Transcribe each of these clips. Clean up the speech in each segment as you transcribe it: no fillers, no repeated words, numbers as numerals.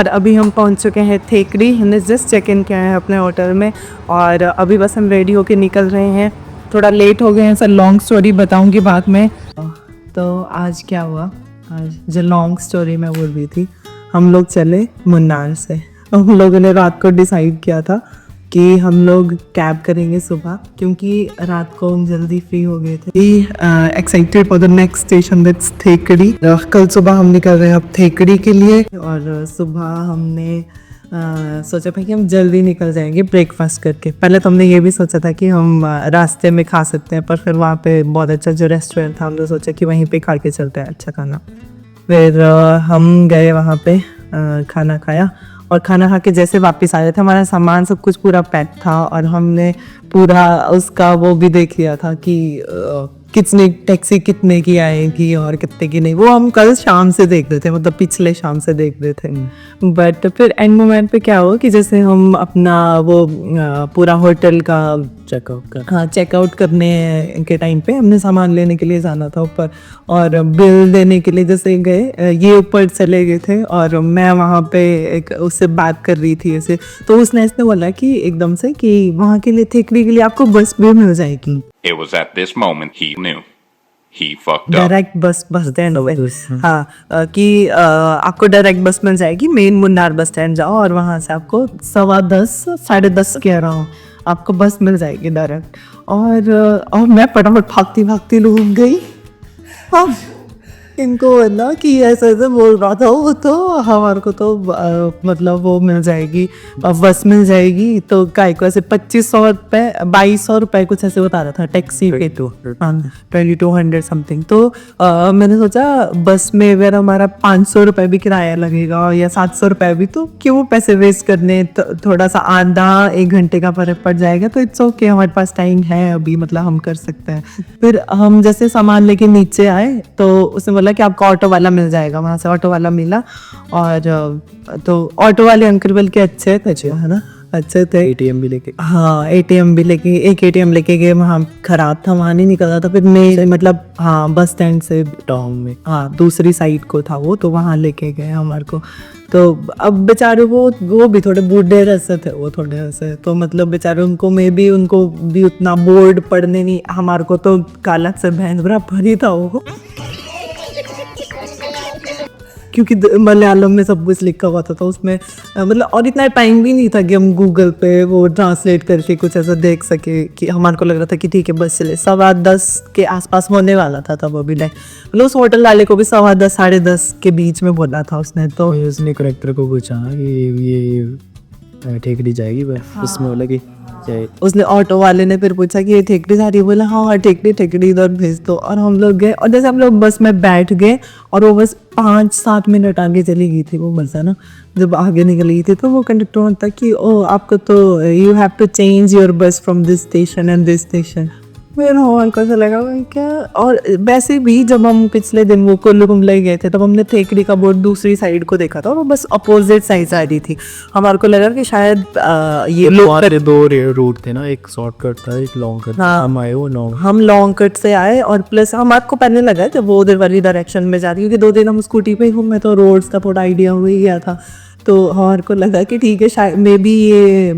और अभी हम पहुंच चुके हैं थेकड़ी। हमने जस्ट चेक इन किया है अपने होटल में और अभी बस हम रेडी होके निकल रहे हैं। थोड़ा लेट हो गए हैं सर, लॉन्ग स्टोरी बताऊंगी बाद में। तो आज क्या हुआ, आज जो लॉन्ग स्टोरी मैं बोल रही थी, हम लोग चले मुन्नार से। हम लोगों ने रात को डिसाइड किया था कि हम लोग कैब करेंगे सुबह, क्योंकि रात को हम जल्दी फ्री हो गए थे। Excited for the next station that's Thekkady. कल सुबह हम निकल रहे हैं अब थेकड़ी के लिए और सुबह हमने सोचा था कि हम जल्दी निकल जाएंगे ब्रेकफास्ट करके। पहले तो हमने ये भी सोचा था कि हम रास्ते में खा सकते हैं, पर फिर वहाँ पे बहुत अच्छा जो रेस्टोरेंट था, हमने सोचा कि वहीं पे खा के चलते हैं अच्छा खाना। फिर हम गए वहाँ पे, खाना खाया और खाना खा के जैसे वापस आए थे, हमारा सामान सब कुछ पूरा पैक था और हमने पूरा उसका वो भी देख लिया था कि कितने टैक्सी कितने की आएगी और कितने की नहीं। वो हम कल शाम से देख रहे थे, मतलब पिछले शाम से देख रहे थे। बट फिर एंड मोमेंट पे क्या हुआ कि जैसे हम अपना वो पूरा होटल का चेकआउट करने के टाइम पे हमने सामान लेने के लिए जाना था ऊपर और बिल देने के लिए जैसे गए, ये ऊपर चले गए थे और मैं वहाँ पे एक उससे बात कर रही थी ऐसे। तो उसने ऐसे बोला कि एकदम से कि वहाँ के लिए थेकड़ी के लिए आपको बस भी मिल जाएगी। It was at this moment he knew. He fucked up. Direct bus stand हो गए। हाँ, कि आपको डायरेक्ट बस मिल जाएगी, मेन मुन्नार बस स्टैंड जाओ और वहाँ से आपको 10:15 10:30 कह रहा हूँ, आपको बस मिल जाएगी डायरेक्ट। और मैं फटाफट भागती लोग गई। हाँ, इनको ना कि ऐसे बोल रहा था वो, तो हमारे को तो मतलब वो मिल जाएगी, बस मिल जाएगी। तो काय को ऐसे 2500 रुपये 2200 रुपये कुछ ऐसे बता रहा था टैक्सी पे, तो 2200 समथिंग। तो मैंने सोचा बस में अगर हमारा 500 रुपये भी किराया लगेगा या 700 रुपये भी, तो क्यों पैसे वेस्ट करने, थोड़ा सा आधा 1 घंटे का फर्क पड़ जाएगा, तो इट्स ओके, हमारे पास टाइम है अभी, मतलब हम कर सकते हैं। फिर हम जैसे सामान लेके नीचे आए तो उसने बोला कि आपको ऑटो वाला मिल जाएगा। वहाँ से ऑटो वाला मिला और तो ऑटो वाले अंकल बल के अच्छे थे, है ना, अच्छे थे। एटीएम भी लेके, हाँ एटीएम भी लेके, एक एटीएम लेके गए, वहाँ खराब था, वहाँ नहीं निकल रहा था। फिर मैं मतलब हाँ बस स्टैंड से टाउन में, हाँ दूसरी साइड को था वो, तो वहाँ लेके गए हमारे को। तो अब बेचारे वो भी थोड़े बूढ़े रसे थे, वो थोड़े ऐसे, तो मतलब बेचारे उनको उनको भी उतना बोर्ड पढ़ने नहीं, हमारे को तो काला से भैंस बरा भरी था वो, क्योंकि मलयालम में सब कुछ लिखा हुआ था। तो उसमें मतलब और इतना टाइम भी नहीं था कि हम गूगल पे वो ट्रांसलेट करके कुछ ऐसा देख सके, कि हमारे को लग रहा था कि ठीक है बस चले। 10:15 के आसपास होने वाला था तब अभी लाइक, मतलब उस होटल वाले को भी 10:15 10:30 के बीच में बोला था उसने। तो उसने करेक्टर को पूछा कि ये ठेकड़ी जाएगी, उसमें बोला कि उसने ऑटो वाले ने फिर पूछा कि ये ठेकड़ी जा रही है, बोला हाँ ठेकड़ी इधर भेज दो। और हम लोग गए और जैसे हम लोग बस में बैठ गए और वो बस 5-7 मिनट आगे चली गई थी वो बस, है ना। जब आगे निकल गई थी तो वो कंडक्टर बोलता कि ओ आपको तो you have to change your bus from this station and this station. मेरा अंकल से लगा क्या। और वैसे भी जब हम पिछले दिन वो कुल्लू कुमलाई गए थे तब हमने थेकड़ी का बोर्ड दूसरी साइड को देखा था और वो बस अपोजिट साइड आ रही थी। हमारे को लगा कि शायद ये दो रूट थे ना, एक शॉर्टकट था एक लॉन्ग कट। हाँ, हम आए वो हम लॉन्ग कट से आए और प्लस हमारे को पहले लगा जब वो उधर वाली डायरेक्शन में जा रही, क्योंकि 2 दिन हम स्कूटी पे घूमे तो रोड्स का थोड़ा आइडिया हो ही गया था। तो हमारे को लगा कि ठीक है शायद मे बी ये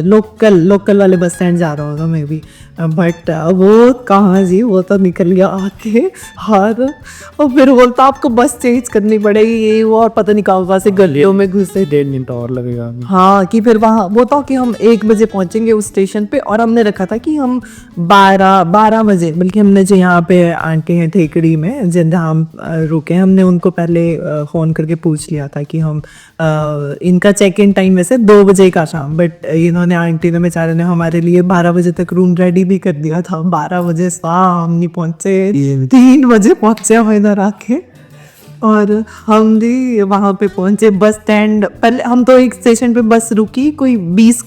लोकल वाले बस स्टैंड जा रहा होगा मे बी, बट वो कहाँ जी, वो तो निकल गया आके हर। और फिर बोलता आपको बस चेंज करनी पड़ेगी ये वो, और पता नहीं कहाँ से गलियों में घुसे। 1.5 मिनट और लगेगा। हाँ, कि फिर वहाँ वो था कि हम 1 बजे पहुँचेंगे उस स्टेशन पे, और हमने रखा था कि हम 12 बजे, बल्कि हमने जो यहाँ पे आंटी हैं ठेकड़ी में जहाँ हम रुके, हमने उनको पहले फ़ोन करके पूछ लिया था कि हम इनका चेक इन टाइम वैसे 2 बजे का था, बट इन्होंने आंटी ने बेचारे ने हमारे लिए 12 बजे तक रूम रेडी भी कर दिया था। 12 बजे हम नहीं पहुँचे, 3 बजे पहुँचे हम इधर आके। और हम भी वहाँ पे पहुँचे बस स्टैंड। पहले हम तो एक स्टेशन पे बस रुकी, कोई 20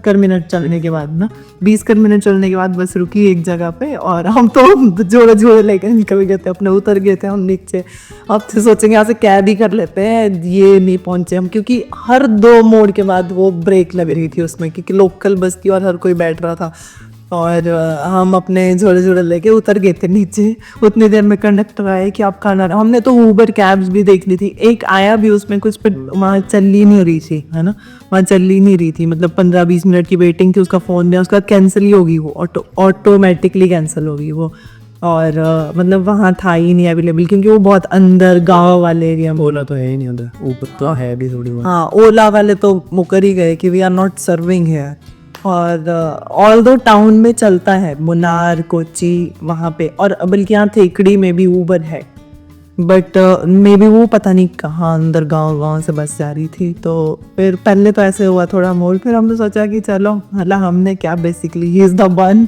मिनट चलने के बाद ना, 20 मिनट चलने के बाद बस रुकी एक जगह पे, और हम तो जोड़े लेकर निकल गए थे अपने, उतर गए थे हम नीचे। अब तो सोचेंगे यहाँ से कैब ही कर लेते हैं, ये नहीं पहुँचे हम, क्योंकि हर 2 मोड़ के बाद वो ब्रेक लग रही थी उसमें, क्योंकि लोकल बस थी और हर कोई बैठ रहा था। और हम अपने झोले झोले लेके उतर गए थे नीचे। उतनी देर में कंडक्टर आए कि आप खाना, हमने तो ऊबर कैब्स भी देख ली थी, एक आया भी उसमें कुछ, पर वहाँ चल ही नहीं रही थी, है ना, वहाँ चल ही नहीं रही थी, मतलब 15-20 मिनट की वेटिंग थी, उसका फ़ोन दिया, उसका कैंसिल ही होगी वो, ऑटोमेटिकली कैंसिल होगी वो। और मतलब वहाँ था ही नहीं अवेलेबल, क्योंकि वो बहुत अंदर गाँव वाले एरिया में। ओला तो है ही नहीं उधर, ऊपर तो है भी थोड़ी बहुत। हाँ, ओला वाले तो मुकर ही गए कि वी आर नॉट सर्विंग है। और ऑल दो टाउन में चलता है, मुन्नार, कोची, वहाँ पे, और बल्कि यहाँ थेकड़ी में भी ऊबर है, बट मे बी वो पता नहीं कहाँ अंदर गांव से बस जा रही थी। तो फिर पहले तो ऐसे हुआ थोड़ा मोड़, फिर हमने सोचा कि चलो, हालां हमने क्या, basically he is the one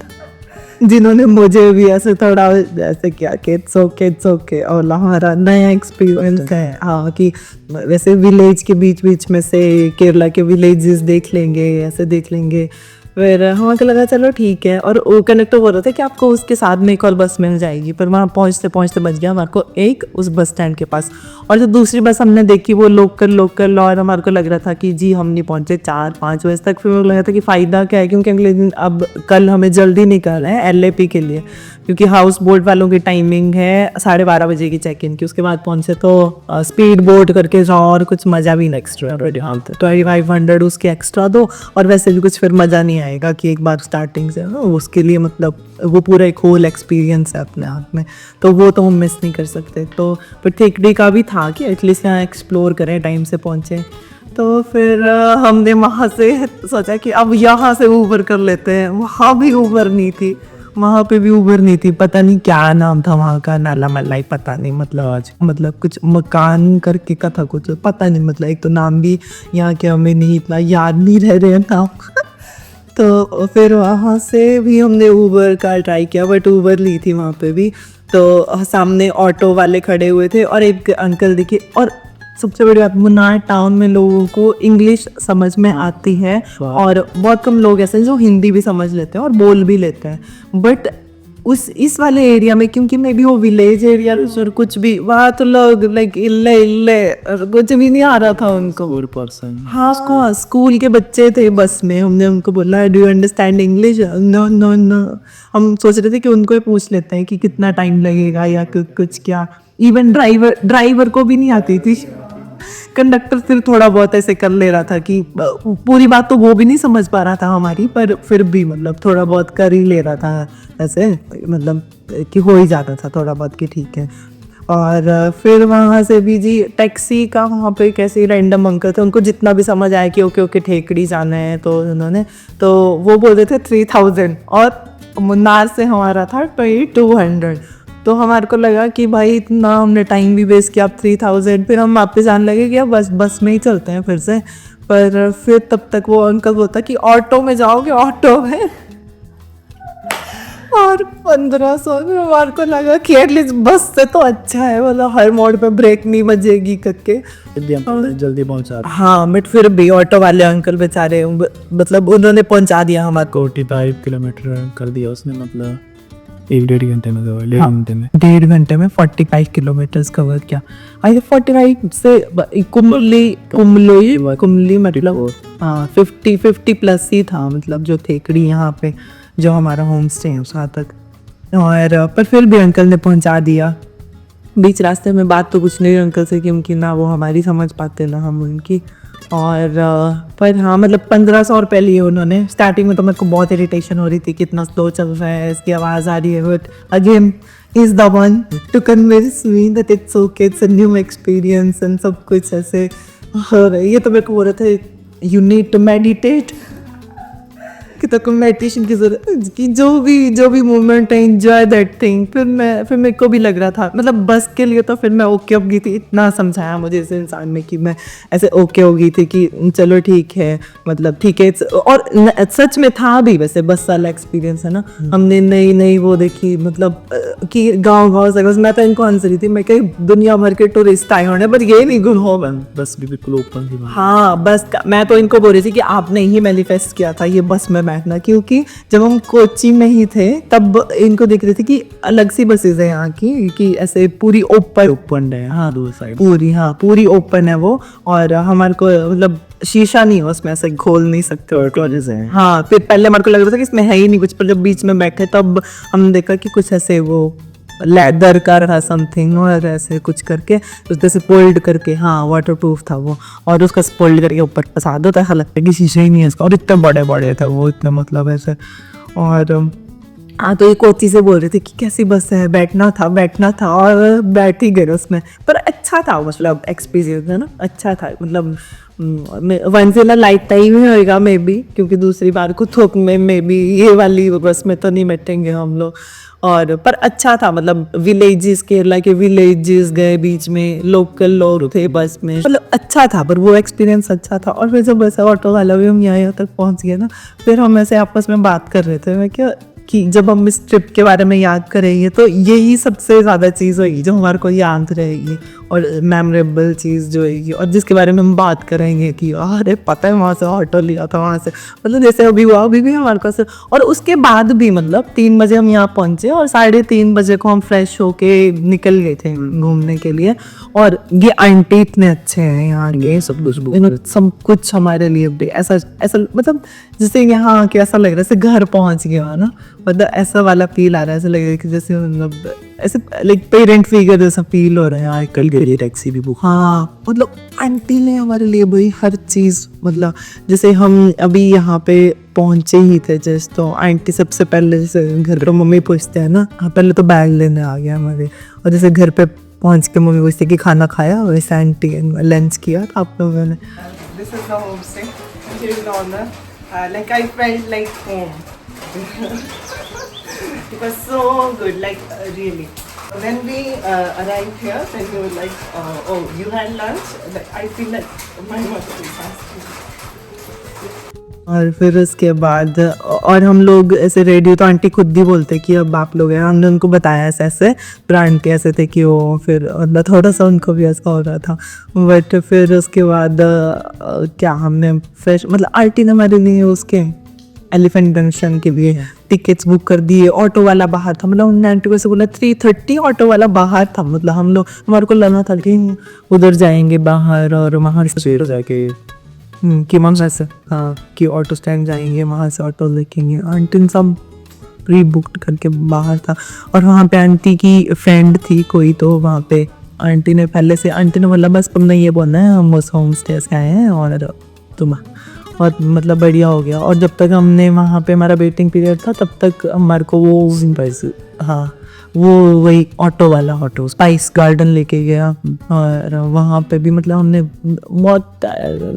जिन्होंने मुझे भी ऐसे थोड़ा ऐसे किया कि इट्स ओके, और हमारा नया एक्सपीरियंस है। हाँ, कि वैसे विलेज के बीच में से केरला के विलेजेस देख लेंगे, ऐसे देख लेंगे। फिर हमको लगा चलो ठीक है, और वो कंडक्टर बोल रहे थे कि आपको उसके साथ में एक और बस मिल जाएगी, पर वहाँ पहुँचते पहुँचते बच गया हमारे को एक उस बस स्टैंड के पास। और जो दूसरी बस हमने देखी वो लोकल, और हमारे को लग रहा था कि जी हम नहीं पहुँचे 4-5 बजे तक। फिर मुझे लग रहा था कि फ़ायदा क्या है, क्योंकि अगले दिन अब कल हमें जल्दी निकलना है LAP के लिए, क्योंकि हाउस बोट वालों की टाइमिंग है 12:30 बजे की चेक इन की। उसके बाद पहुँचे तो स्पीड बोट करके जाओ, और कुछ मज़ा भी नहीं एक्स्ट्रा। हाँ, तो 2500 उसके एक्स्ट्रा दो, और वैसे भी कुछ फिर मज़ा नहीं आएगा कि एक बार स्टार्टिंग से, उसके लिए मतलब वो पूरा एक होल एक्सपीरियंस है अपने आप में, तो वो तो हम मिस नहीं कर सकते। तो पर थेकड़ी का भी था कि एटलीस्ट यहाँ एक्सप्लोर करें, टाइम से पहुँचे। तो फिर हमने वहाँ से सोचा कि अब यहाँ से ऊबर कर लेते हैं। वहाँ भी ऊबर नहीं थी, वहाँ पे भी ऊबर नहीं थी, पता नहीं क्या नाम था वहाँ का, नाला मलाई पता नहीं, मतलब आज मतलब कुछ मकान करके का था कुछ, पता नहीं, मतलब एक तो नाम भी यहाँ के हमें नहीं इतना याद नहीं रह रहे हैं नाम तो फिर वहाँ से भी हमने ऊबर का ट्राई किया, बट ऊबर ली थी वहाँ पे भी। तो सामने ऑटो वाले खड़े हुए थे, और एक अंकल दिखे, और सबसे बड़ी बात, मुन्नार टाउन में लोगों को इंग्लिश समझ में आती है, और बहुत कम लोग ऐसे हैं जो हिंदी भी समझ लेते हैं और बोल भी लेते हैं। बट इस वाले एरिया में, क्योंकि मे बी वो विलेज एरिया और कुछ भी, वहाँ तो लोग लाइक इल्ले कुछ भी नहीं आ रहा था उनको। हाँ, स्कूल के बच्चे थे बस में। हमने उनको बोला do you understand English? No. हम सोच रहे थे कि उनको ही पूछ लेते हैं कि कितना टाइम लगेगा या कुछ क्या। इवन ड्राइवर को भी नहीं आती थी। कंडक्टर सिर्फ थोड़ा बहुत ऐसे कर ले रहा था कि पूरी बात तो वो भी नहीं समझ पा रहा था हमारी, पर फिर भी मतलब थोड़ा बहुत कर ही ले रहा था ऐसे, मतलब कि हो ही जाता था थोड़ा बहुत कि ठीक है। और फिर वहाँ से भी जी टैक्सी का, वहाँ पे कैसे रैंडम अंकल थे, उनको जितना भी समझ आया कि ओके ठेकड़ी जाना है, तो उन्होंने तो वो बोल रहे थे 3000, और मुन्नार से हमारा था 200। तो हमारे को लगा कि भाई इतना हमने टाइम भी वेस्ट किया, अब 3000, फिर हम वापस आने लगे कि अब बस में ही चलते हैं फिर से। पर फिर तब तक वो अंकल बोलता कि ऑटो में जाओगे, ऑटो में, और 1500। हमारे को लगा कि एटलीस्ट बस से तो अच्छा है, मतलब हर मोड़ पे ब्रेक नहीं बजेगी करके जल्दी पहुंचा। हाँ, बट फिर भी ऑटो वाले अंकल बेचारे, मतलब उन्होंने पहुंचा दिया हमारे को। 45 किलोमीटर कर दिया उसने, मतलब 1-1.5 घंटे में, 1.5 घंटे में 45 किलोमीटर कवर किया। आई 45 से कुमली मतलब हाँ 50 प्लस ही था, मतलब जो थेकड़ी यहाँ पे जो हमारा होम स्टे है वहाँ तक। और पर फिर भी अंकल ने पहुँचा दिया। बीच रास्ते में बात तो कुछ नहीं अंकल से, क्योंकि ना वो हमारी समझ पाते ना हम उनकी। और पर हाँ, मतलब 1500 रुपये लिए उन्होंने। स्टार्टिंग में तो मेरे को बहुत इरिटेशन हो रही थी, कितना स्लो चल रहा है, इसकी आवाज़ आ रही है, but again is the one two convince me that it's okay, it's a new experience and सब कुछ ऐसे हो रहा है। ये तो मेरे को बोल रहे थे यू नीड टू मेडिटेट, कि तो मेडिटेशन की जरूरत, कि जो भी मूवमेंट है एंजॉय दैट थिंग। फिर मेरे को भी लग रहा था, मतलब बस के लिए तो फिर मैं ओके हो गई थी। इतना समझाया मुझे इस इंसान में कि मैं ऐसे ओके हो गई थी कि चलो ठीक है, मतलब ठीक है। और सच में था भी वैसे बस वाला एक्सपीरियंस है ना। हमने नई वो देखी, मतलब कि गाँव से बस। मैं तो इनको हंस रही थी, मैं कहीं दुनिया भर के टूरिस्ट आए होने, पर ये नहीं गुल हो बस भी बिल्कुल ओपन थी। हाँ, बस मैं तो इनको बोल रही थी कि आपने ही मैनिफेस्ट किया था ये बस में बैठना, क्योंकि जब हम कोची में ही थे तब इनको दिख रहे थे कि अलग सी बसेज है यहाँ की, कि ऐसे पूरी ओपन है हाँ दो साइड पूरी ओपन है वो, और हमारे को मतलब शीशा नहीं है उसमें, ऐसे खोल नहीं सकते और क्लोजेस है। हाँ, फिर पहले हमारे को लग रहा था कि इसमें है ही नहीं कुछ, पर जब बीच में बैठे तब हमने देखा कि कुछ ऐसे वो लेदर का रहा समथिंग, और ऐसे कुछ करके उससे से फोल्ड करके, हाँ वाटर प्रूफ था वो, और उसका फोल्ड करके ऊपर पसा दो, तो ऐसा लगता है कि शीशे ही नहीं है इसका, और इतने बड़े बड़े थे वो, इतने मतलब ऐसे। और हाँ, तो ये कोची से बोल रहे थे कि कैसी बस है, बैठना था और बैठ ही गए उसमें, पर अच्छा था मतलब एक्सपीरियंस है ना, अच्छा था मतलब। वंजिला लाइट टाइम ही होएगा मे बी, क्योंकि दूसरी बार को थोक में मे बी ये वाली बस में तो नहीं बैठेंगे हम लोग, और पर अच्छा था मतलब। विलेजेस, केरला के विलेजेस गए, बीच में लोकल लोग थे बस में, मतलब अच्छा था, पर वो एक्सपीरियंस अच्छा था। और फिर जब बस ऑटो वाला भी हम यहाँ तक पहुँच गए ना, फिर हम ऐसे आपस में बात कर रहे थे, मैं क्या कि जब हम इस ट्रिप के बारे में याद करेंगे तो यही सबसे ज़्यादा चीज़ होगी जो हमारे को याद रहेगी, और मेमोरेबल चीज़ जो होगी, और जिसके बारे में हम बात करेंगे कि अरे पता है वहाँ से ऑटो लिया था वहाँ से, मतलब जैसे अभी हुआ, अभी भी हमारे पास। और उसके बाद भी मतलब 3 बजे हम यहाँ पहुँचे, और 3:30 बजे को हम फ्रेश होके निकल गए थे घूमने के लिए। और ये आंटी इतने अच्छे हैं यहाँ के, सब कुछ हमारे लिए भी ऐसा मतलब जैसे यहाँ आके ऐसा लग रहा है जैसे घर पहुँच गया ना, मतलब ऐसा वाला फील आ रहा है, ऐसा लग रहा है कि जैसे मतलब ऐसे लाइक पेरेंट फिगर जैसा फील हो रहा है यार। कल के लिए टैक्सी भी बुक, हाँ मतलब आंटी ने हमारे लिए भाई हर चीज़, मतलब जैसे हम अभी यहाँ पे पहुँचे ही थे जस्ट, तो आंटी सबसे पहले जैसे घर पर मम्मी पूछते हैं ना, हाँ पहले तो बैग लेने आ गया हमारे, और जैसे घर पे पहुँच के मम्मी पूछती कि खाना खाया, वैसे आंटी लंच किया था आप लोगों ने। This is the homestay. Here is the owner. Like I felt like home. It was so good, like really. When we arrived here, then we were like, oh, you had lunch? Like, I feel like my mother is asking. और फिर उसके बाद और हम लोग ऐसे radio, तो aunty खुद ही बोलते कि अब आप लोग हैं, हमने उनको बताया ऐसे ऐसे, फिर आंटी ऐसे थे कि वो फिर मतलब थोड़ा सा उनको भी ऐसा हो रहा था। बट फिर उसके बाद क्या हमने फ्रेश, मतलब आंटी ने हमारे लिए उसके एलिफेंट जंक्शन के लिए टिकट्स बुक कर दिए। ऑटो वाला बाहर था, मतलब उन्होंने आंटी को ऐसे बोला 3:30 ऑटो वाला बाहर था, मतलब हम लोग, हमारे को लगा था कि उधर जाएंगे बाहर और वहाँ सवेरे जाके कि मम ऐसे हाँ कि ऑटो स्टैंड जाएंगे, वहाँ से ऑटो देखेंगे। आंटी सब प्री बुकड करके बाहर था, और वहाँ पे आंटी की फ्रेंड थी कोई, तो वहाँ पे आंटी ने पहले से, आंटी ने बोला बस तुमने ये बोलना है हम उस होम स्टे से आए हैं और तुम, और मतलब बढ़िया हो गया। और जब तक हमने वहाँ पे हमारा वेटिंग पीरियड था तब तक हमारे को वो हाँ वो वही ऑटो स्पाइस गार्डन लेके गया, और वहाँ पे भी मतलब हमने बहुत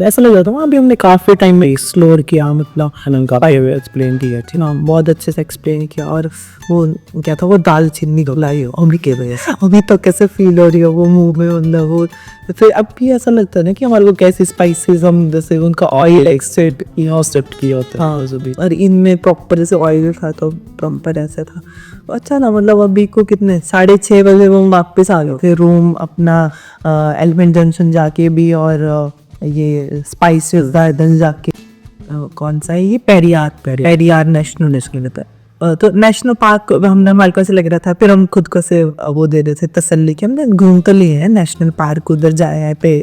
ऐसा लग रहा था, वहाँ भी हमने काफ़ी टाइम में एक्सप्लोर किया, मतलब एक्सप्लेन किया ठीक ना, बहुत अच्छे से एक्सप्लेन किया। और वो क्या था, वो दाल चीनी लाई हो अभी के वजह से अभी तो कैसे फील हो रही है वो मुंह में, मतलब वो फिर अब भी ऐसा लगता है ना कि हमारे को कैसे स्पाइसेस हम जैसे उनका ऑयल एक्सट्रैक्ट किया होता है, हाँ और इनमें प्रॉपर जैसे ऑयल था तो प्रॉपर ऐसा था। अच्छा ना, मतलब अभी को कितने 6:30 बजे वो वापस आ गए थे रूम अपना, एलिफेंट जंक्शन जाके भी, और ये स्पाइसेस गार्डन जाके, कौन सा है ये, पेरियार नेशनल रहता है, तो नेशनल पार्क हमने, हमारे को ऐसे लग रहा था, फिर हम खुद को से वो दे रहे थे तसल्ली कि हमने घूम तो लिए हैं नेशनल पार्क, उधर जाया है पे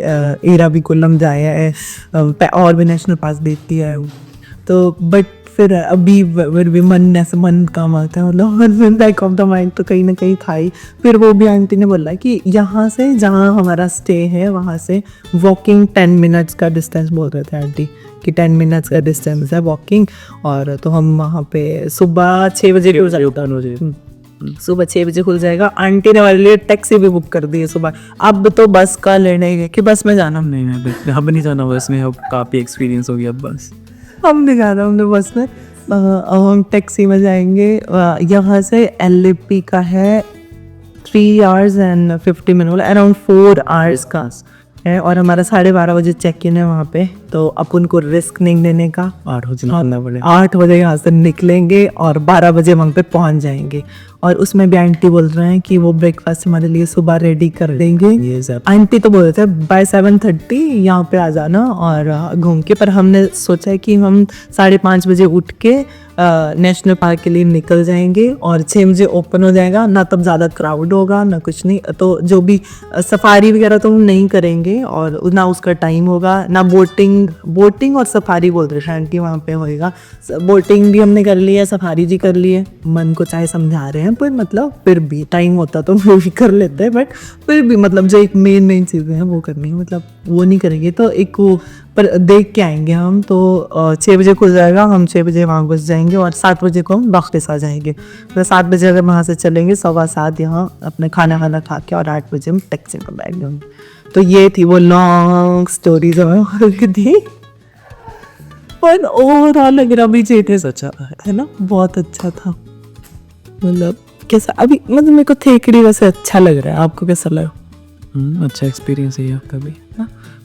इराविकुलम जाया है, और भी नेशनल पार्क देखती है तो। बट फिर अभी भी मन काम आता है, मतलब बैक ऑफ द माइंड तो कहीं ना कहीं था ही। फिर वो भी आंटी ने बोला कि यहाँ से जहाँ हमारा स्टे है वहाँ से वॉकिंग 10 मिनट्स का डिस्टेंस बोल रहे थे आंटी कि 10 मिनट्स का डिस्टेंस है वॉकिंग। और तो हम वहाँ पे सुबह 6 बजे सुबह 6 बजे खुल जाएगा। आंटी ने हमारे लिए टैक्सी भी बुक कर दी है सुबह। अब तो बस का लेने गए कि बस में जाना, नहीं हम नहीं जाना बस में, अब काफ़ी एक्सपीरियंस हो गया, अब बस हम नहीं जाना हमने बस में। हम टैक्सी में जाएंगे। यहाँ से LAP का है 3 hours and 50 minutes, around 4 hours का है और हमारा 12:30 बजे चेक इन है वहाँ पे, तो अपन को रिस्क नहीं लेने का। 8 बजे निकलना पड़ेगा। 8 बजे यहाँ से निकलेंगे और 12 बजे वहाँ पे पहुँच जाएंगे। और उसमें भी आंटी बोल रहे हैं कि वो ब्रेकफास्ट हमारे लिए सुबह रेडी कर देंगे। ये सब आंटी तो बोल रहे थे बाय 7:30 यहाँ पे आ जाना और घूम के, पर हमने सोचा है कि हम 5:30 बजे उठ के नेशनल पार्क के लिए निकल जाएंगे और 6 बजे ओपन हो जाएगा ना, तब ज़्यादा क्राउड होगा ना कुछ नहीं। तो जो भी सफारी वगैरह तो हम नहीं करेंगे और ना उसका टाइम होगा, ना बोटिंग और सफारी बोल रहे हैं कि वहाँ पे होएगा। बोटिंग भी हमने कर ली है, सफारी भी कर ली है। मन को चाहे समझा रहे हैं पर मतलब फिर भी टाइम होता तो वो भी कर लेते हैं, बट फिर भी मतलब जो एक मेन चीज़ें हैं वो करनी है, मतलब वो नहीं करेंगे तो एक वो पर देख के आएंगे हम। तो 6 बजे खुल जाएगा, हम 6 बजे वहाँ घुस जाएंगे और 7 बजे को हम वापस आ जाएंगे। तो 7 बजे अगर वहाँ से चलेंगे 7:15 यहाँ अपने खाना खा के और 8 बजे हम टैक्सी में बैठ जाएंगे। तो ये थी वो लॉन्ग स्टोरी जो मैं थी, पर ओवरऑल लग रहा भी जेठे सचा है ना, बहुत अच्छा था। मतलब कैसा अभी मतलब मेरे को थेकड़ी वैसे अच्छा लग रहा है, आपको कैसा लगा? अच्छा एक्सपीरियंस है आपका भी।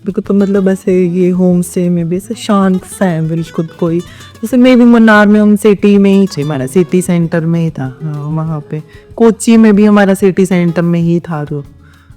बिल्कुल। तो मतलब ऐसे ये होम स्टे में भी ऐसे शांत सा है बिल्कुल। कोई जैसे मे भी मन्नार में हम सिटी में ही थे, हमारा सिटी सेंटर में ही था। हाँ, वहाँ पे कोची में भी हमारा सिटी सेंटर में ही था तो,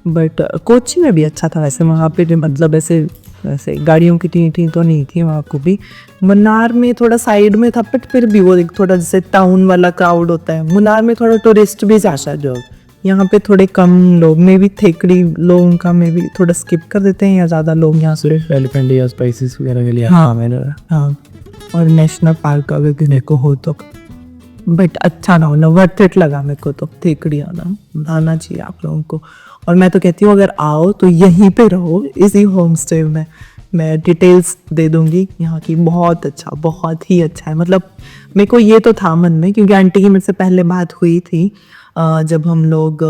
बट कोची में भी अच्छा था वैसे। वहाँ पे मतलब ऐसे गाड़ियों की टी तो नहीं थी वहाँ को भी। मन्नार में थोड़ा साइड में था, बट फिर भी वो थोड़ा जैसे टाउन वाला क्राउड होता है। मन्नार में थोड़ा टूरिस्ट भी जाता है जो, यहाँ पे थोड़े कम लोग में भी थेकड़ी लोगों का में भी थोड़ा स्किप कर देते हैं या ज़्यादा लोग यहाँ से एलिफेंट या स्पाइसेस वगैरह के लिए। हाँ मैंने हाँ, और नेशनल पार्क अगर किसी को हो तो, बट अच्छा ना हो ना, वर्थ इट लगा मेरे को तो थेकड़ी आना चाहिए आप लोगों को। और मैं तो कहती हूँ अगर आओ तो यहीं पे रहो, इसी होम स्टे में। मैं डिटेल्स दे दूंगी यहाँ की, बहुत अच्छा, बहुत ही अच्छा है। मतलब मेरे को ये तो था मन में, क्योंकि आंटी की मेरे से पहले बात हुई थी जब हम लोग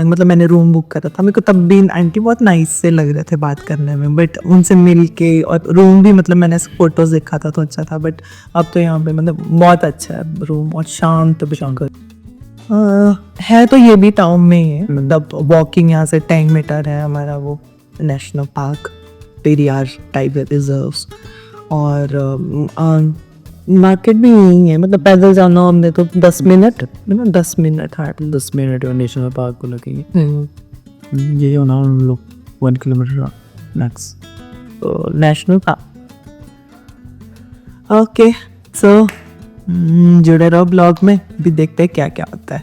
मतलब मैंने रूम बुक करा था। मेरे को तब भी आंटी बहुत नाइस से लग रहे थे बात करने में, बट उनसे मिल के और रूम भी मतलब मैंने फोटोज देखा था तो अच्छा था। बट अब तो यहाँ पे मतलब बहुत अच्छा है रूम और शांत बिल्कुल है। तो ये भी टाउन में ही है, मतलब वॉकिंग यहाँ से 10 मीटर है हमारा वो national park, Periyar tiger reserves. और मार्केट भी यही है, मतलब पैदल जाना हमने तो 10 मिनट ना, 10 मिनट हाँ 10 मिनट और नेशनल पार्क को लगेंगे। ये होना हम लोग 1 किलोमीटर मैक्स तो नेशनल पार्क। ओके सो जुड़े रहो ब्लॉग में, भी देखते हैं क्या क्या होता है।